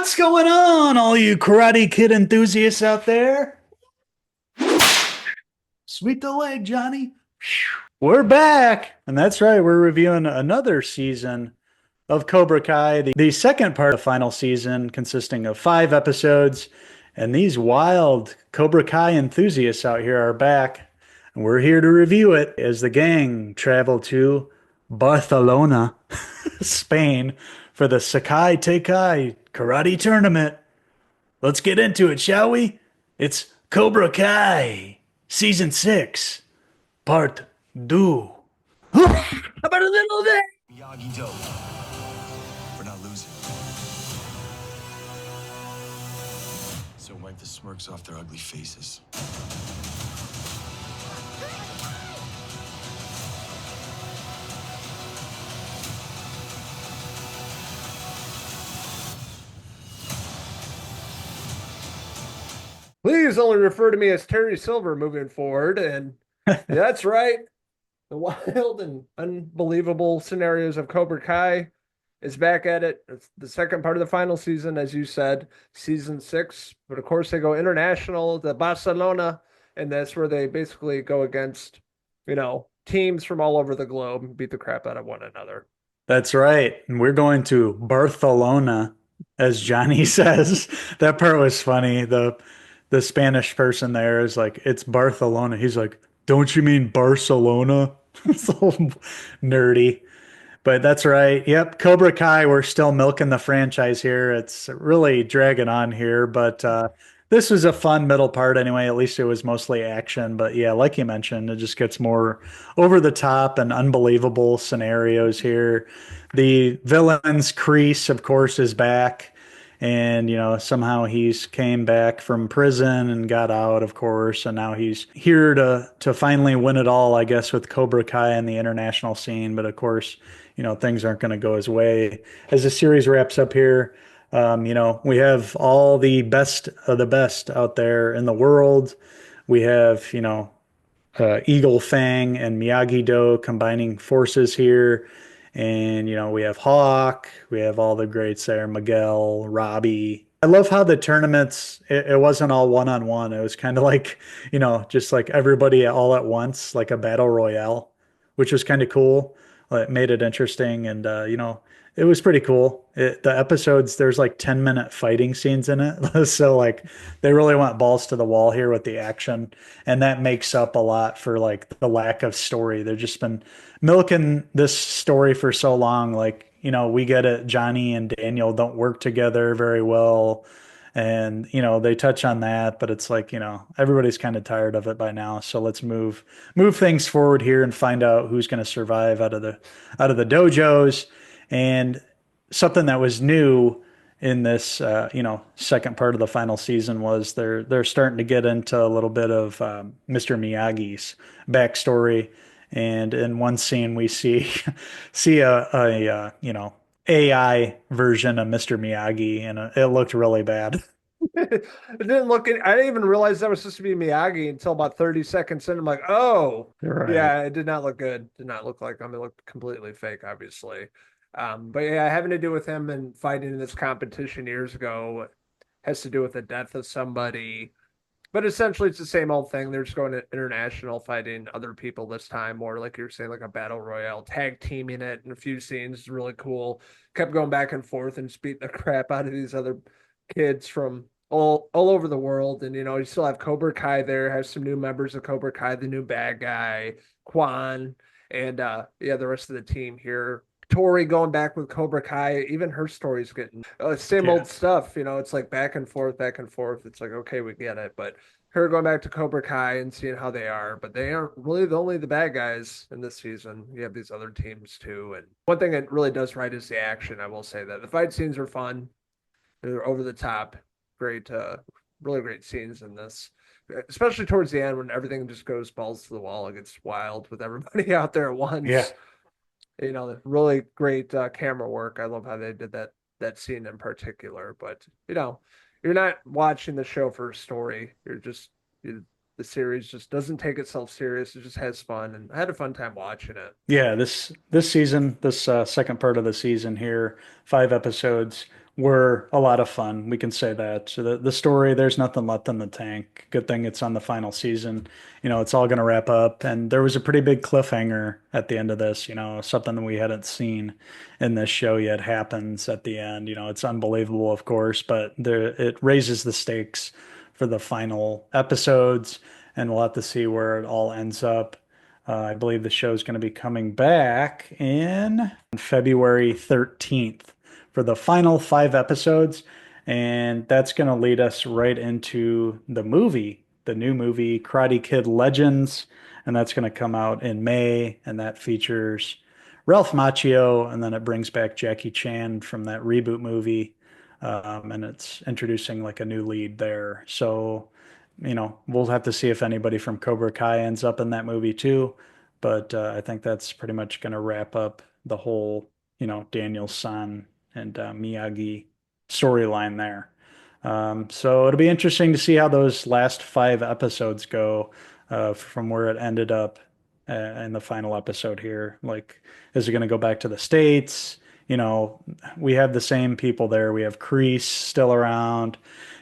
What's going on, all you Karate Kid enthusiasts out there? Sweep the leg, Johnny. We're back. And that's right, we're reviewing another season of Cobra Kai, the second part of the final season, consisting of 5 episodes. And these wild Cobra Kai enthusiasts out here are back. And we're here to review it as the gang travel to Barcelona, Spain, for the Sekai Taikai karate tournament. Let's get into it, shall we? It's Cobra Kai, Season 6, Part 2. How about a little of that? Miyagi-Do for not losing. So wipe the smirks off their ugly faces. Please only refer to me as Terry Silver moving forward. And that's right. The wild and unbelievable scenarios of Cobra Kai is back at it. It's the second part of the final season, as you said, season 6. But of course, they go international to Barcelona, and that's where they basically go against, teams from all over the globe and beat the crap out of one another. That's right. And we're going to Barcelona, as Johnny says. That part was funny. The Spanish person there is like, it's Barcelona. He's like, don't you mean Barcelona? So nerdy. But that's right. Yep. Cobra Kai, we're still milking the franchise here. It's really dragging on here, but this was a fun middle part anyway. At least it was mostly action. But yeah, like you mentioned, it just gets more over the top and unbelievable scenarios here. The villain's Kreese, of course, is back. And, somehow he's came back from prison and got out, of course. And now he's here to finally win it all, I guess, with Cobra Kai and the international scene. But of course, things aren't going to go his way. As the series wraps up here, we have all the best of the best out there in the world. We have, Eagle Fang and Miyagi-Do combining forces here. And, we have Hawk, we have all the greats there, Miguel, Robbie. I love how the tournaments, it wasn't all one-on-one. It was kind of like, just like everybody all at once, like a battle royale, which was kind of cool. It made it interesting. And, it was pretty cool. The episodes, there's like 10-minute fighting scenes in it. So like they really went balls to the wall here with the action. And that makes up a lot for like the lack of story. They've just been milking this story for so long. Like, we get it. Johnny and Daniel don't work together very well. And, they touch on that, but it's like, everybody's kind of tired of it by now. So let's move things forward here and find out who's going to survive out of the dojos. And something that was new in this, second part of the final season was they're starting to get into a little bit of Mr. Miyagi's backstory. And in one scene, we see a AI version of Mr. Miyagi, and it looked really bad. It didn't look, I didn't even realize that was supposed to be Miyagi until about 30 seconds in. I'm like, oh, Right. yeah, it did not look good. Did not look like him. It looked completely fake, obviously. But yeah, having to do with him and fighting in this competition years ago has to do with the death of somebody. But essentially, it's the same old thing. They're just going to international, fighting other people this time, or like you're saying, like a battle royale, tag teaming it in a few scenes. Really cool. Kept going back and forth and just beating the crap out of these other kids from all over the world. And you still have Cobra Kai there, has some new members of Cobra Kai, the new bad guy, Quan, and yeah, the rest of the team here. Tori going back with Cobra Kai, even her story's getting same old stuff. It's like back and forth, back and forth. It's like, okay, we get it. But her going back to Cobra Kai and seeing how they are, but they aren't really only the bad guys in this season. You have these other teams too. And one thing that really does right is the action. I will say that the fight scenes are fun. They're over the top. Great, really great scenes in this, especially towards the end when everything just goes balls to the wall. It gets wild with everybody out there at once. Yeah. Really great camera work. I love how they did that scene in particular. But you're not watching the show for a story. The series just doesn't take itself serious. It just has fun, and I had a fun time watching it. Yeah, this season, this second part of the season here, 5 episodes, were a lot of fun. We can say that. So the story, there's nothing left in the tank. Good thing it's on the final season. It's all going to wrap up. And there was a pretty big cliffhanger at the end of this, something that we hadn't seen in this show yet happens at the end. It's unbelievable, of course, but it raises the stakes for the final episodes, and we'll have to see where it all ends up. I believe the show is going to be coming back in February 13th for the final 5 episodes. And that's going to lead us right into the new movie, Karate Kid Legends. And that's going to come out in May. And that features Ralph Macchio. And then it brings back Jackie Chan from that reboot movie. And it's introducing like a new lead there. So, we'll have to see if anybody from Cobra Kai ends up in that movie too. But I think that's pretty much going to wrap up the whole, Daniel San and Miyagi storyline there. So it'll be interesting to see how those last 5 episodes go from where it ended up in the final episode here. Like, is it going to go back to the States? We have the same people there. We have Kreese still around,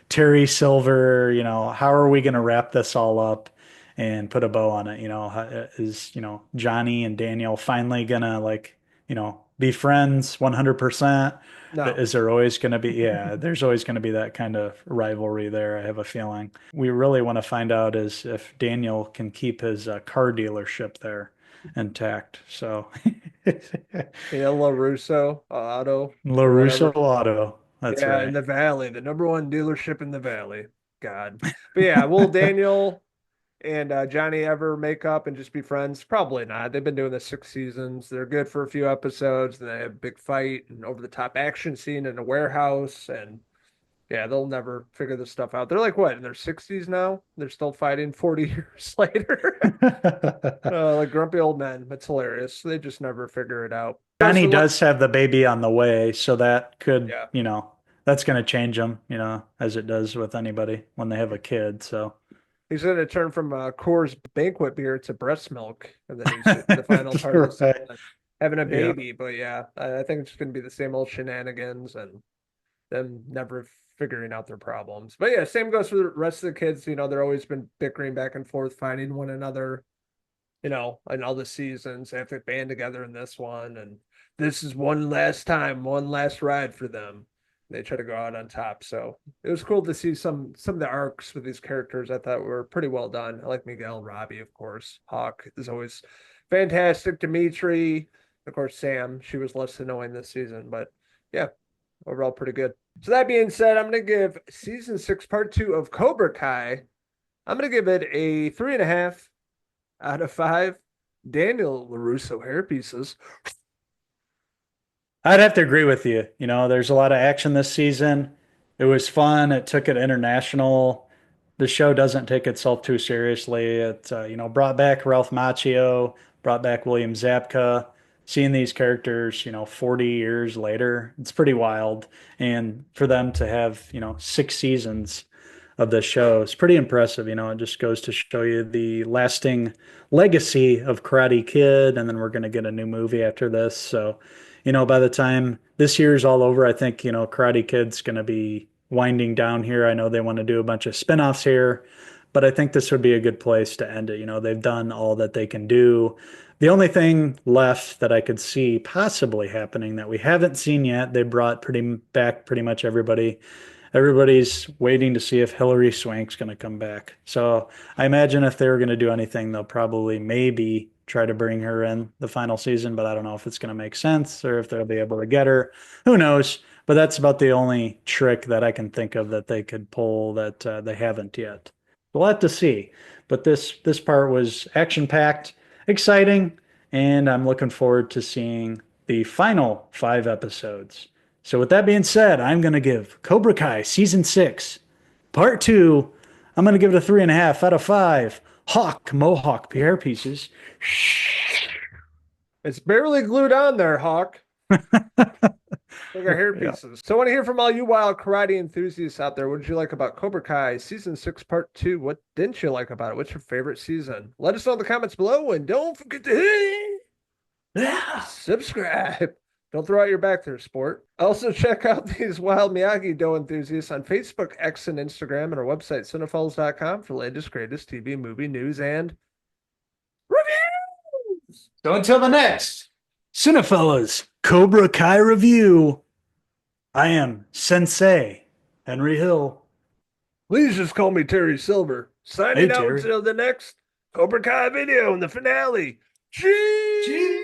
Terry Silver. How are we going to wrap this all up and put a bow on it? Is, Johnny and Daniel finally gonna like, be friends 100%? No. Is there always going to be, yeah, there's always going to be that kind of rivalry there, I have a feeling. We really want to find out is if Daniel can keep his car dealership there intact. So, Yeah, LaRusso, Auto, or LaRusso whatever. Auto, that's Yeah, in right. the Valley, the number one dealership in the Valley. God. But yeah, will Daniel and Johnny ever make up and just be friends? Probably not. They've been doing this 6 seasons. They're good for a few episodes, and they have a big fight and over the top action scene in a warehouse. And yeah, they'll never figure this stuff out. They're like what, in their 60s now? They're still fighting 40 years later. Like grumpy old men. It's hilarious. They just never figure it out. Goes Johnny for does have the baby on the way, so that could, yeah. that's going to change him, as it does with anybody when they have a kid. So, He's going to turn from Coors banquet beer to breast milk, and then he's in the final part of the season right. having a Yeah. baby. But yeah, I think it's just going to be the same old shenanigans and them never figuring out their problems. But yeah, same goes for the rest of the kids. They're always been bickering back and forth, fighting one another. In all the seasons, they have to band together in this one, and this is one last time, one last ride for them. They try to go out on top. So it was cool to see some of the arcs with these characters. I thought were pretty well done. I like Miguel, Robbie, of course. Hawk is always fantastic. Dimitri, of course, Sam. She was less annoying this season, but yeah, overall pretty good. So that being said, I'm gonna give season 6, part 2 of Cobra Kai. I'm gonna give it a 3.5 out of 5 Daniel LaRusso hair pieces. I'd have to agree with you. There's a lot of action this season. It was fun. It took it international. The show doesn't take itself too seriously. It, brought back Ralph Macchio, brought back William Zabka. Seeing these characters, 40 years later, it's pretty wild. And for them to have, 6 seasons of this show is pretty impressive. It just goes to show you the lasting legacy of Karate Kid. And then we're going to get a new movie after this. So, by the time this year's all over, I think, Karate Kid's going to be winding down here. I know they want to do a bunch of spinoffs here, but I think this would be a good place to end it. They've done all that they can do. The only thing left that I could see possibly happening that we haven't seen yet, they brought pretty much everybody. Everybody's waiting to see if Hillary Swank's going to come back. So I imagine if they were going to do anything, they'll probably maybe try to bring her in the final season, but I don't know if it's going to make sense or if they'll be able to get her. Who knows? But that's about the only trick that I can think of that they could pull that they haven't yet. We'll have to see. But this part was action packed, exciting, and I'm looking forward to seeing the final 5 episodes. So with that being said, I'm going to give Cobra Kai season 6, part 2. I'm going to give it a 3.5 out of 5. Hawk Mohawk Pierre pieces. It's barely glued on there, Hawk. Like our hair Yeah. pieces. So I want to hear from all you wild karate enthusiasts out there. What did you like about Cobra Kai season 6, part 2? What didn't you like about it? What's your favorite season? Let us know in the comments below, and don't forget to hit Yeah. subscribe. Don't throw out your back there, sport. Also, check out these wild Miyagi-Do enthusiasts on Facebook, X, and Instagram, and our website, Cinephellas.com, for latest, greatest TV, movie news, and reviews. So until the next Cinephellas Cobra Kai review, I am Sensei Henry Hill. Please just call me Terry Silver. Signing Hey, out Terry. until the next Cobra Kai video in the finale. Cheese!